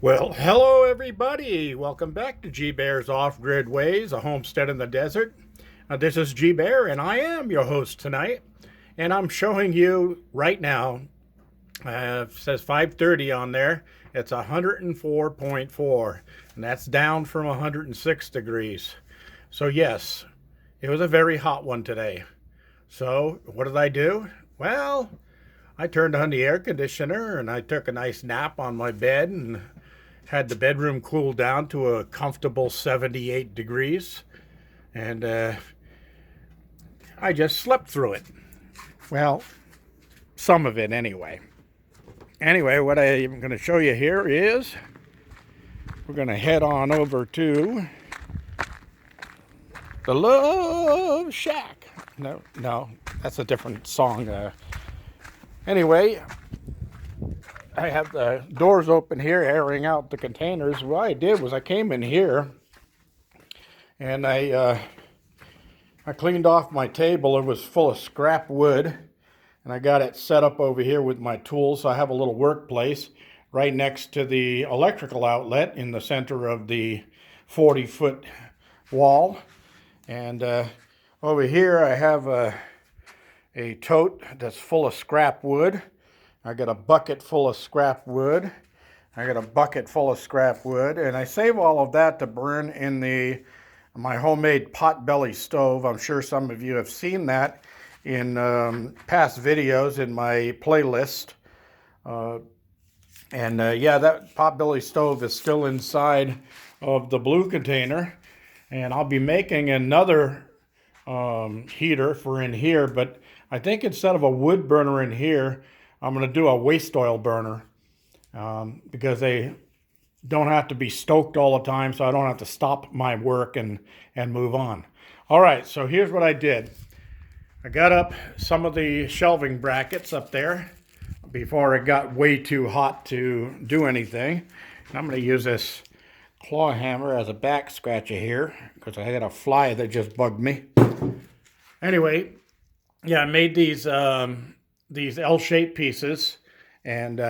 Well, hello everybody. Welcome back to G Bear's Off-Grid Ways, a homestead in the desert. This is G Bear and I am your host tonight. And I'm showing you right now, it says 530 on there. It's 104.4 and that's down from 106 degrees. So yes, it was a very hot one today. So what did I do? Well, I turned on the air conditioner and I took a nice nap on my bed and had the bedroom cooled down to a comfortable 78 degrees. And I just slept through it. Well, some of it anyway. Anyway, what I'm going to show you here is we're going to head on over to the Love Shack. No, that's a different song. Anyway, I have the doors open here, airing out the containers. What I did was I came in here and I cleaned off my table. It was full of scrap wood, and I got it set up over here with my tools. So I have a little workplace right next to the electrical outlet in the center of the 40-foot wall. And over here I have a tote that's full of scrap wood. I got a bucket full of scrap wood. I got a bucket full of scrap wood, and I save all of that to burn in my homemade potbelly stove. I'm sure some of you have seen that in past videos in my playlist. Yeah, that potbelly stove is still inside of the blue container, and I'll be making another heater for in here, but I think instead of a wood burner in here, I'm going to do a waste oil burner because they don't have to be stoked all the time, so I don't have to stop my work and move on. All right, so here's what I did. I got up some of the shelving brackets up there before it got way too hot to do anything. And I'm going to use this claw hammer as a back scratcher here because I had a fly that just bugged me. Anyway, yeah, I made these L-shaped pieces, and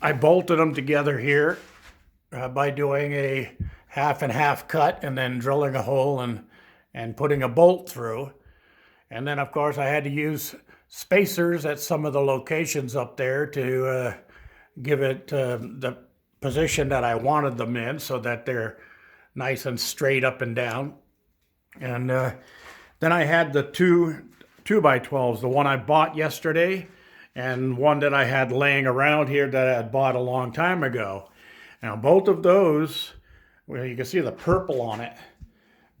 I bolted them together here by doing a half and half cut and then drilling a hole and putting a bolt through. And then, of course, I had to use spacers at some of the locations up there to give it the position that I wanted them in so that they're nice and straight up and down. And then I had the two 2x12s, the one I bought yesterday and one that I had laying around here that I had bought a long time ago. Now both of those, well, you can see the purple on it.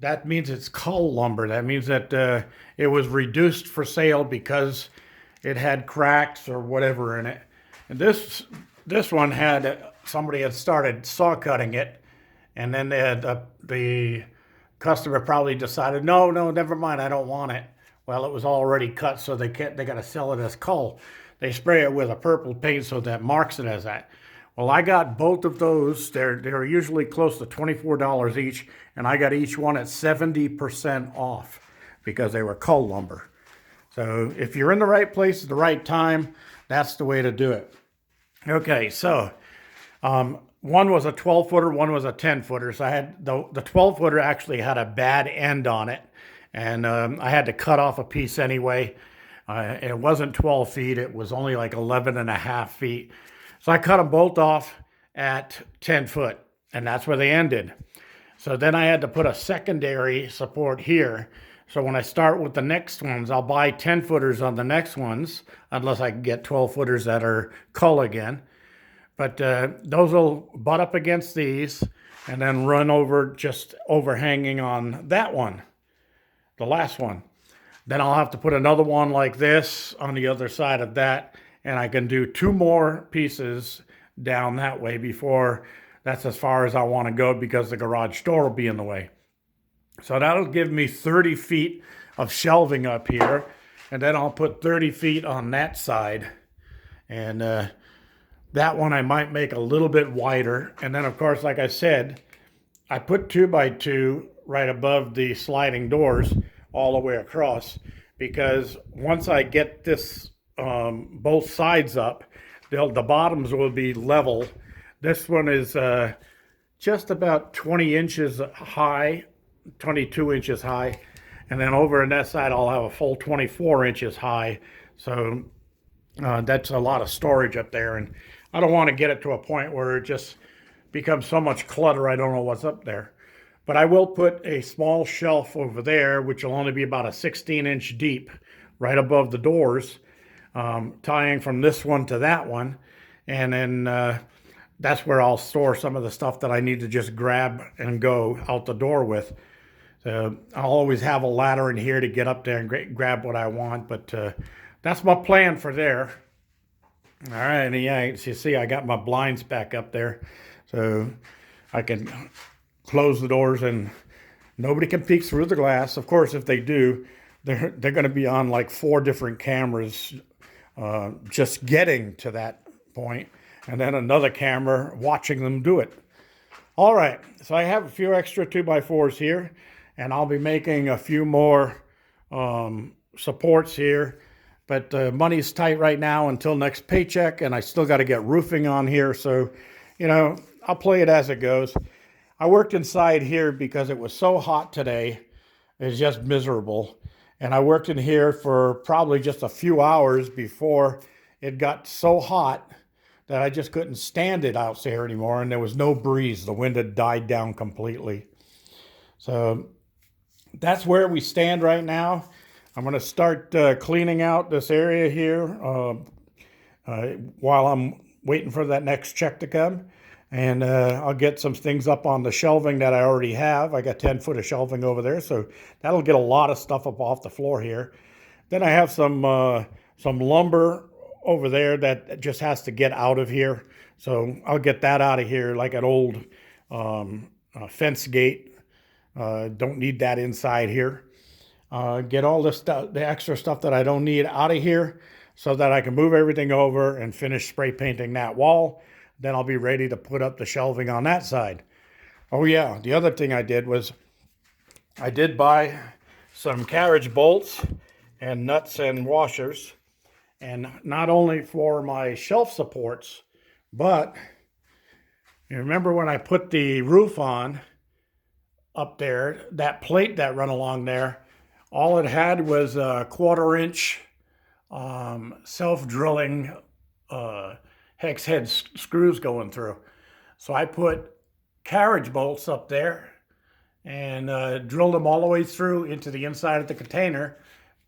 That means it's cull lumber. That means that it was reduced for sale because it had cracks or whatever in it. And this one had, somebody had started saw cutting it, and then they had, the customer probably decided, no, never mind, I don't want it. Well, it was already cut, so they got to sell it as cull. They spray it with a purple paint so that marks it as that. Well, I got both of those. They're usually close to $24 each, and I got each one at 70% off because they were cull lumber. So if you're in the right place at the right time, that's the way to do it. Okay, so one was a 12-footer, one was a 10-footer. So I had the 12-footer actually had a bad end on it. And I had to cut off a piece anyway. It wasn't 12 feet. It was only like 11 and a half feet. So I cut them both off at 10 foot, and that's where they ended. So then I had to put a secondary support here. So when I start with the next ones, I'll buy 10-footers on the next ones, unless I can get 12-footers that are cull again. But those will butt up against these and then run over, just overhanging on that one. The last one. Then I'll have to put another one like this on the other side of that, and I can do two more pieces down that way before that's as far as I want to go because the garage door will be in the way. So that'll give me 30 feet of shelving up here, and then I'll put 30 feet on that side. And that one I might make a little bit wider. And then, of course, like I said, I put 2x2 right above the sliding doors all the way across, because once I get this both sides up, the bottoms will be level. This one is just about 20 inches high, 22 inches high. And then over on that side, I'll have a full 24 inches high. So that's a lot of storage up there. And I don't want to get it to a point where it just becomes so much clutter I don't know what's up there. But I will put a small shelf over there, which will only be about a 16-inch deep, right above the doors, tying from this one to that one. And then that's where I'll store some of the stuff that I need to just grab and go out the door with. So I'll always have a ladder in here to get up there and grab what I want, but that's my plan for there. All right, and yeah, as you see, I got my blinds back up there, so I can close the doors and nobody can peek through the glass. Of course, if they do, they're going to be on like 4 different cameras just getting to that point, and then another camera watching them do it. All right, so I have a few extra 2x4s here, and I'll be making a few more supports here. But money's tight right now until next paycheck, and I still got to get roofing on here. So, you know, I'll play it as it goes. I worked inside here because it was so hot today. It's just miserable. And I worked in here for probably just a few hours before it got so hot that I just couldn't stand it out there anymore. And there was no breeze. The wind had died down completely. So that's where we stand right now. I'm going to start cleaning out this area here while I'm waiting for that next check to come. And I'll get some things up on the shelving that I already have. I got 10 foot of shelving over there, so that'll get a lot of stuff up off the floor here. Then I have some lumber over there that just has to get out of here. So I'll get that out of here, like an old fence gate. Don't need that inside here. Get all this stuff, the extra stuff that I don't need out of here so that I can move everything over and finish spray painting that wall. Then I'll be ready to put up the shelving on that side. Oh yeah, the other thing I did was I did buy some carriage bolts and nuts and washers, and not only for my shelf supports, but you remember when I put the roof on up there, that plate that run along there, all it had was a 1/4 inch self-drilling hex head screws going through. So I put carriage bolts up there and drilled them all the way through into the inside of the container,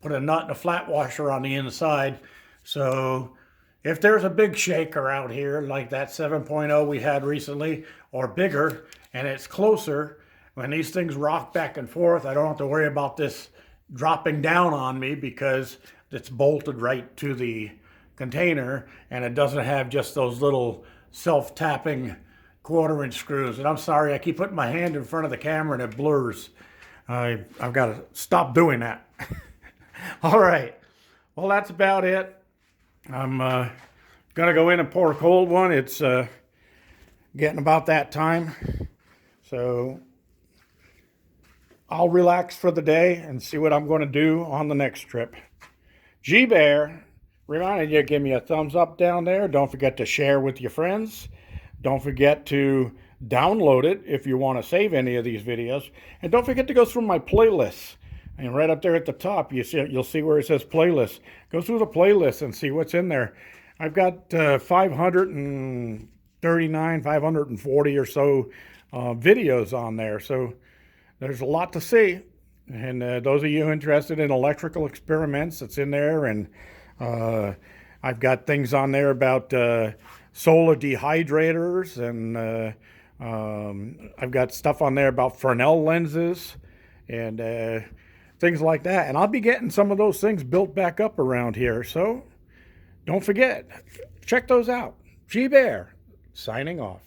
put a nut and a flat washer on the inside. So if there's a big shaker out here like that 7.0 we had recently, or bigger, and it's closer, when these things rock back and forth, I don't have to worry about this dropping down on me because it's bolted right to the container, and it doesn't have just those little self-tapping 1/4 inch screws. And I'm sorry, I keep putting my hand in front of the camera and it blurs. I've got to stop doing that. All right, well, that's about it. I'm gonna go in and pour a cold one. It's getting about that time, so I'll relax for the day and see what I'm going to do on the next trip. G-Bear reminding you, give me a thumbs up down there. Don't forget to share with your friends. Don't forget to download it if you want to save any of these videos. And don't forget to go through my playlists. And right up there at the top, you'll see where it says playlist. Go through the playlist and see what's in there. I've got 539, 540 or so videos on there. So there's a lot to see. And those of you interested in electrical experiments, it's in there. And I've got things on there about solar dehydrators, and I've got stuff on there about Fresnel lenses and things like that. And I'll be getting some of those things built back up around here. So don't forget, check those out. G-Bear, signing off.